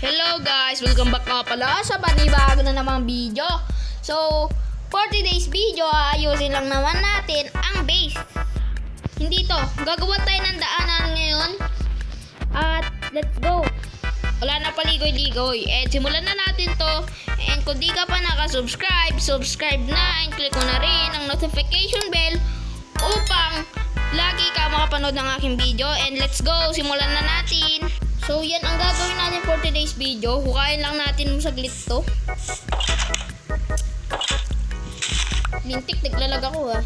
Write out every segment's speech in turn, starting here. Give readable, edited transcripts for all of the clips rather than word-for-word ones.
Hello guys! Welcome back nga pala sa panibago na namang video. So, for today's video, ayusin lang naman natin ang base. Hindi to. Gagawa tayo ng daanan ngayon. At let's go. Wala na paligoy-ligoy. And simulan na natin to. And kung di ka pa nakasubscribe, subscribe na. And click mo na rin ang notification bell upang lagi ka makapanood ng aking video. And let's go. Simulan na natin. So, yan ang gagawin natin for today's video. Hukayin lang natin mo saglit to. Lintik, naglalag ako ha.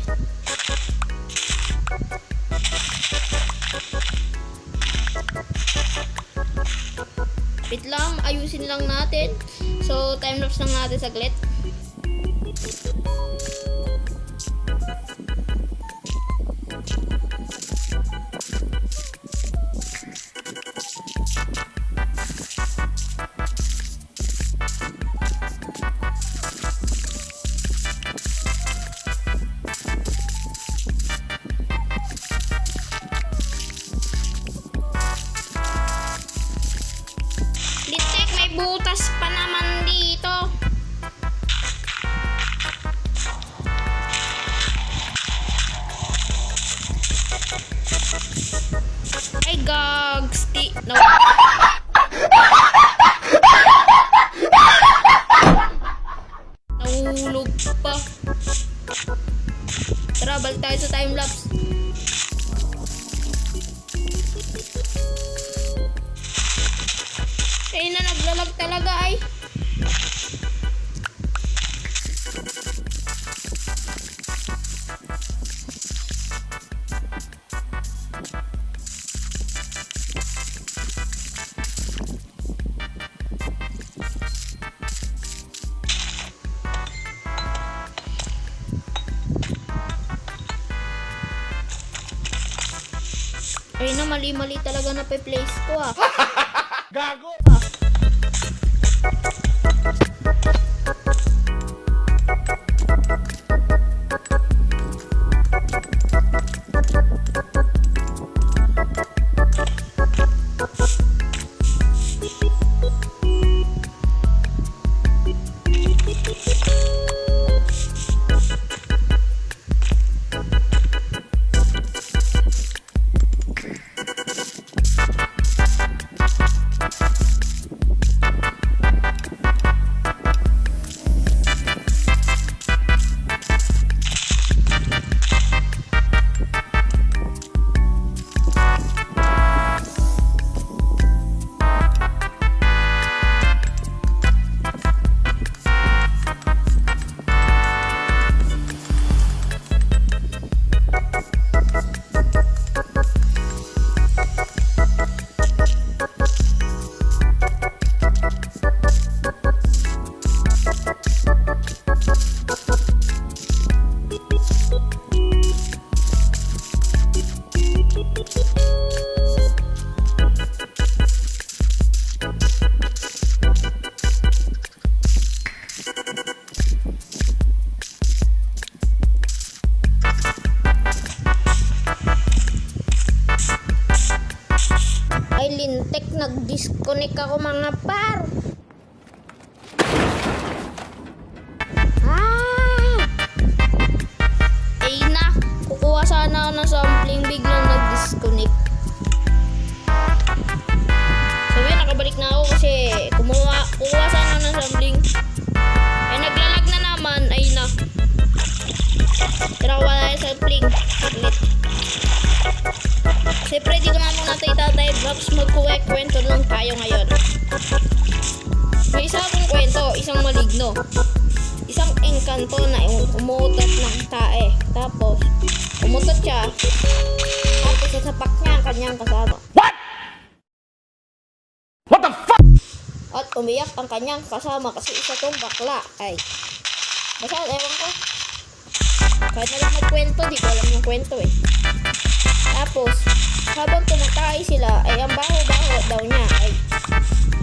Wait lang, ayusin lang natin. So, time-lapse lang natin saglit. Butas pa naman dito. Ay gags, no. Nahulog pa. Tara, balik tayo sa time-lapse. Ay na, naglalag talaga ay. Ay na, mali-mali talaga na pa-place ko ah. Gago! Ay lintik, nag-disconnect ako mga par. Ay na, kukuha sana ako ng sampling, biglang nag-disconnect. So yun, nakabalik na ako kasi kukuha sana ako ng sampling. Ay naglalag na naman, ay na. Tira ko wala yung sampling. Saglit. Siyempre, di ko na muna tayo time-lapse, magkukwento lang tayo ngayon. May isa akong kwento, isang maligno. Isang engkanto na umutot ng tae. Tapos, umutot siya. Tapos, sasapak niya ang kanyang kasama. What? What the fuck? At umiyak ang kanyang kasama kasi isa tong bakla. Ay, basta, ewan ko. Kahit na lang magkwento, di ko alam yung kwento eh. Tapos, habang tumatay sila, ay ang baho-baho daw niya. Ay,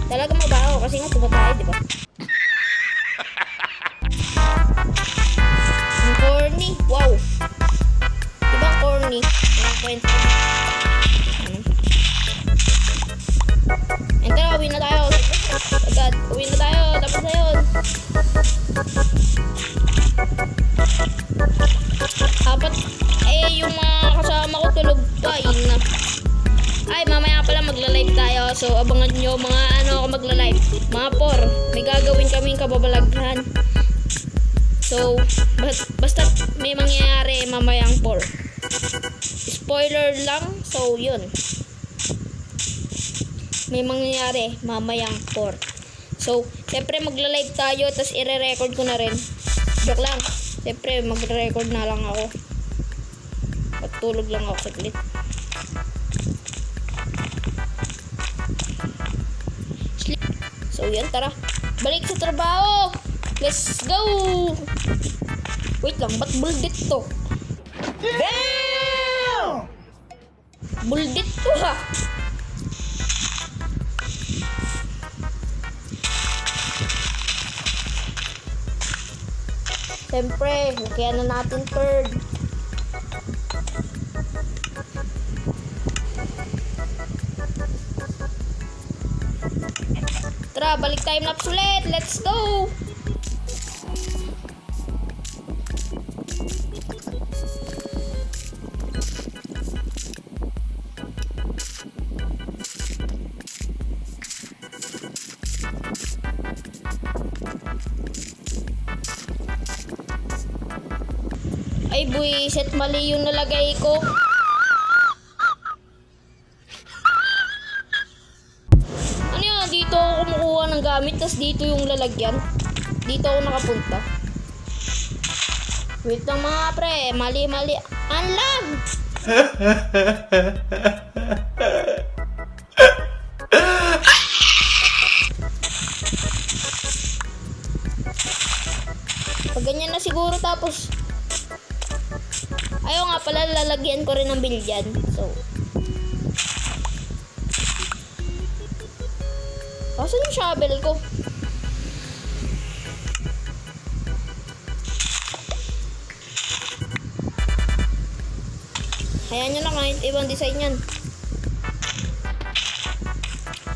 talaga mabaho kasi nga tumatay, di ba? Ang corny. Wow. Diba ang corny? Ang kwento. And tara, uwi na tayo. So, abangan nyo mga ako magla-live. Mga 4, may gagawin kaming kababalaghan. So, basta may mangyayari mamayang 4. Spoiler lang. So, yun. May mangyayari mamayang 4. So, siyempre magla-live tayo, tapos ire-record ko na rin. Joke lang. Siyempre, magre-record na lang ako. Patulog lang ako saglit. So, yan, tara. Balik sa trabaho! Let's go! Wait lang, ba't buldit to? Damn! Buldit to ha! Siyempre, kaya na natin third. Tara, balik time lapse ulit. Let's go! Ay, buwisit, mali yung nalagay ko. Ano yun? Dito ako kumukuha ng gamit, tas dito yung lalagyan. Dito ako nakapunta. Wait lang mga pre, mali. Unlag! Pag ganyan na siguro tapos ayaw nga pala, lalagyan ko rin ng bilyan. So, asan yung shovel ko? Hayaan nyo na kahit ibang design yan.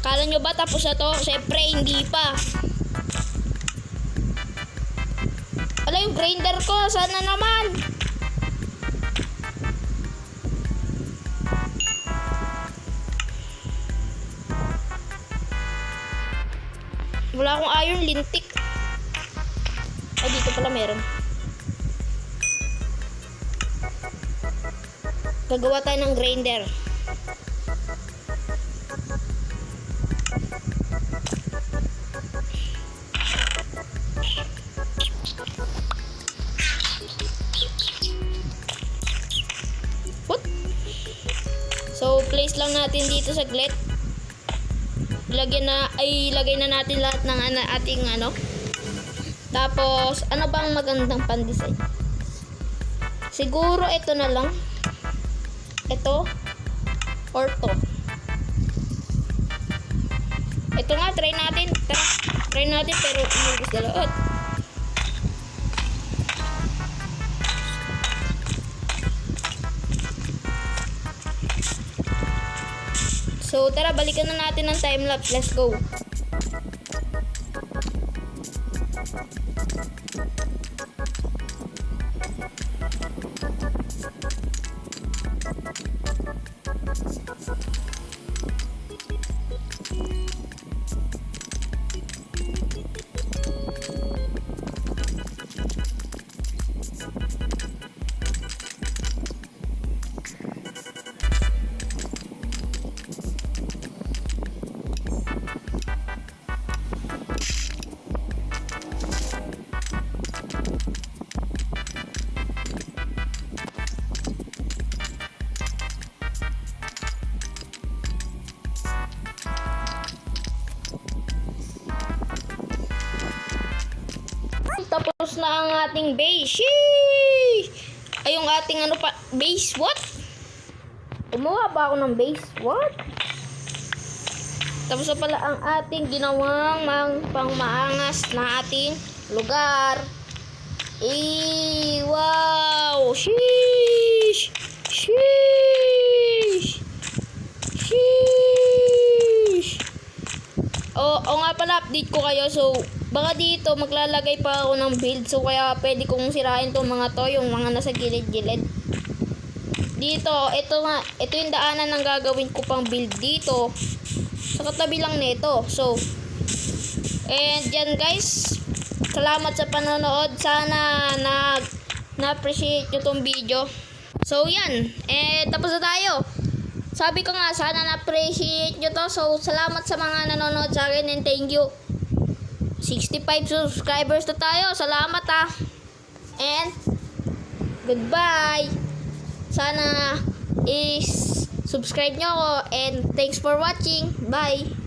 Kala nyo ba tapos na to? Siyempre, hindi pa. Wala yung grinder ko. Sana naman. Wala akong iron lintik. Ay, dito pala meron. Gagawa tayo ng grinder. What? So, place lang natin dito saglit. Lagay na natin lahat ng ating Tapos, ano bang magandang pan-design? Siguro ito na lang. Ito or to. Ito nga, try natin. Try natin pero umubos na lahat. So, tara, balikan na natin ng time-lapse. Let's go. Tapos na ang ating base. Sheesh! Ay, yung ating base, what? Gumawa ba ako ng base? What? Tapos na pala ang ating ginawang pangmaangas na ating lugar. Wow! Sheesh! Sheesh! Sheesh! O nga pala, update ko kayo. So, baka dito maglalagay pa ako ng build. So, kaya pwede kong sirain tong mga to, yung mga nasa gilid-gilid. Dito, ito yung daanan ng gagawin ko pang build dito. sa katabi lang nito. So, and yan guys, salamat sa panonood. Sana na-appreciate nyo tong video. So yan, tapos na tayo. Sabi ko nga, sana na-appreciate nyo to. So, salamat sa mga nanonood sa akin and thank you. 65 subscribers na tayo. Salamat and goodbye. Sana is subscribe nyo ako and thanks for watching. Bye.